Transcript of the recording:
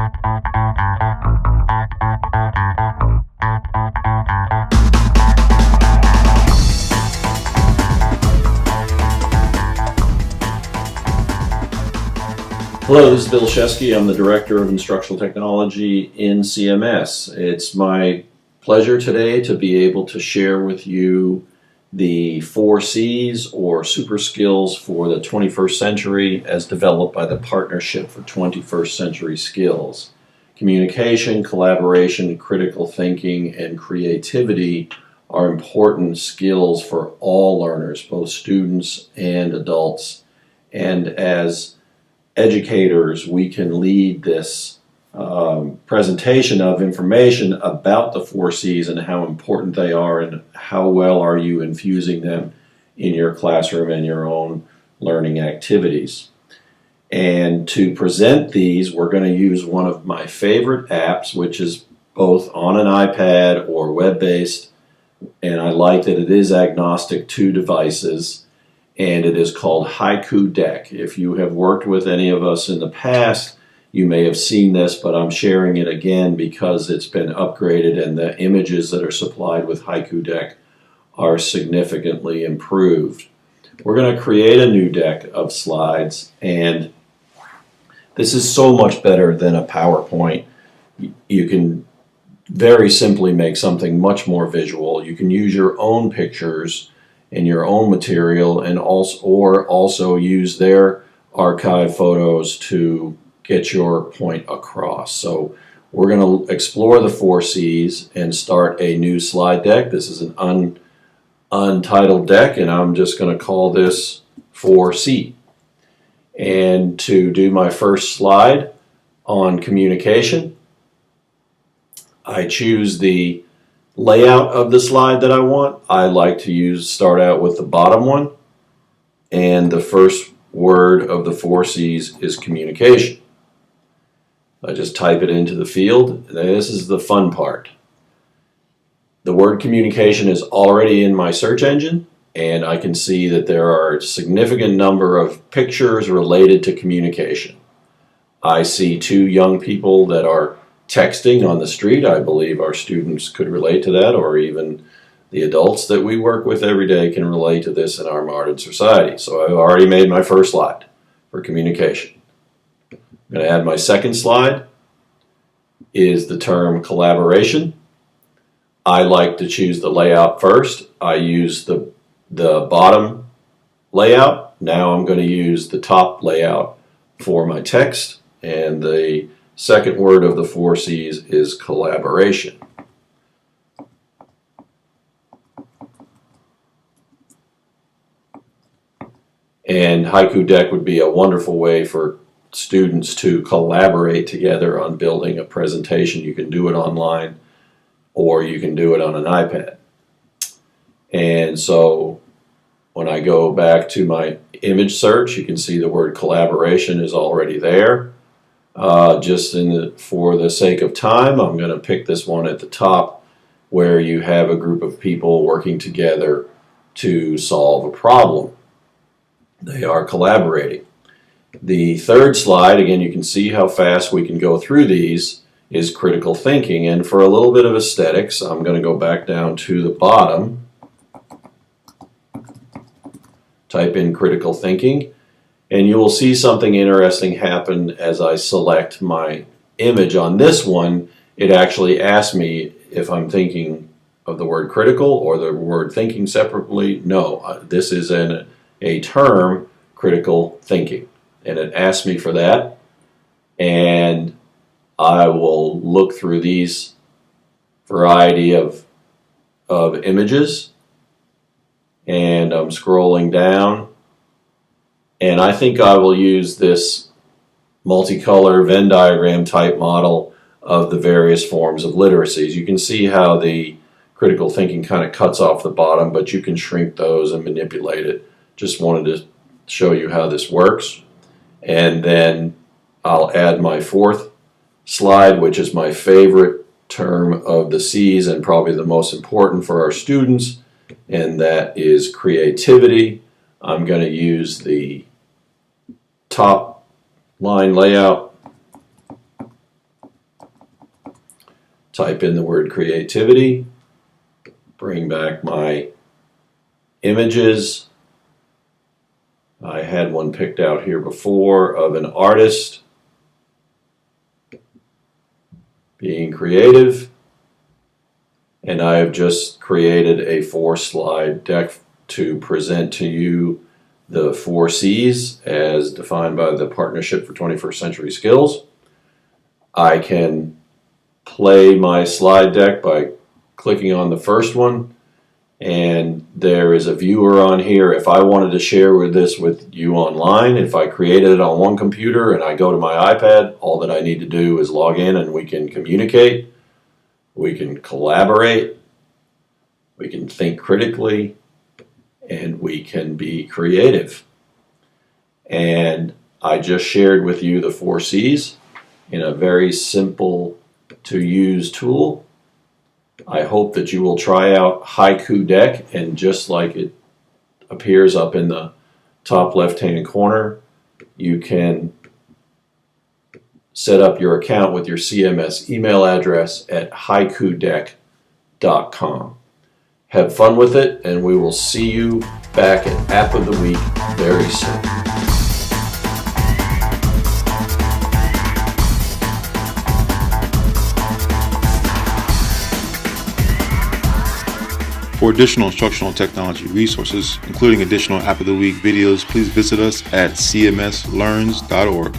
Hello, this is Bill Shesky. I'm the Director of Instructional Technology in CMS. It's my pleasure today to be able to share with you the 4 C's or super skills for the 21st century as developed by the Partnership for 21st Century Skills. Communication, collaboration, critical thinking, and creativity are important skills for all learners, both students and adults. And as educators, we can lead this presentation of information about the 4 C's and how important they are and how well are you infusing them in your classroom and your own learning activities. And to present these, we're going to use one of my favorite apps, which is both on an iPad or web-based, and I like that it is agnostic to devices. And it is called Haiku Deck. If you have worked with any of us in the past, you may have seen this, but I'm sharing it again because it's been upgraded and the images that are supplied with Haiku Deck are significantly improved. We're going to create a new deck of slides, and this is so much better than a PowerPoint. You can very simply make something much more visual. You can use your own pictures in your own material and also use their archive photos to get your point across. So we're going to explore the 4 C's and start a new slide deck. This is an untitled deck, and I'm just going to call this 4C. And to do my first slide on communication, I choose the layout of the slide that I want. I like to start out with the bottom one, and the first word of the 4 C's is communication. I just type it into the field. This is the fun part. The word communication is already in my search engine, and I can see that there are a significant number of pictures related to communication. I see 2 young people that are texting on the street. I believe our students could relate to that, or even the adults that we work with every day can relate to this in our modern society. So I've already made my first slide for communication. I'm going to add my second slide is the term collaboration. I like to choose the layout first. I use the bottom layout. Now I'm going to use the top layout for my text, and the second word of the 4 C's is collaboration. And Haiku Deck would be a wonderful way for students to collaborate together on building a presentation. You can do it online, or you can do it on an iPad. And so when I go back to my image search, you can see the word collaboration is already there. For the sake of time, I'm going to pick this one at the top where you have a group of people working together to solve a problem. They are collaborating. The third slide, again, you can see how fast we can go through these, is critical thinking. And for a little bit of aesthetics, I'm going to go back down to the bottom, type in critical thinking. And you will see something interesting happen as I select my image on this one. It actually asks me if I'm thinking of the word critical or the word thinking separately. No, this is a term, critical thinking. And it asks me for that. And I will look through these variety of images. And I'm scrolling down. And I think I will use this multicolor Venn diagram type model of the various forms of literacies. You can see how the critical thinking kind of cuts off the bottom, but you can shrink those and manipulate it. Just wanted to show you how this works. And then I'll add my 4th slide, which is my favorite term of the C's and probably the most important for our students, and that is creativity. I'm going to use the top line layout type in the word creativity, bring back my images. I had one picked out here before of an artist being creative, and I have just created a 4-slide deck to present to you the 4 C's as defined by the Partnership for 21st Century Skills. I can play my slide deck by clicking on the first one, and there is a viewer on here. If I wanted to share this with you online, if I created it on one computer and I go to my iPad, all that I need to do is log in and we can communicate, we can collaborate, we can think critically, and we can be creative. And I just shared with you the 4 C's in a very simple to use tool. I hope that you will try out Haiku Deck, and just like it appears up in the top left-hand corner, you can set up your account with your CMS email address at haikudeck.com. Have fun with it, and we will see you back at App of the Week very soon. For additional instructional technology resources, including additional App of the Week videos, please visit us at cmslearns.org.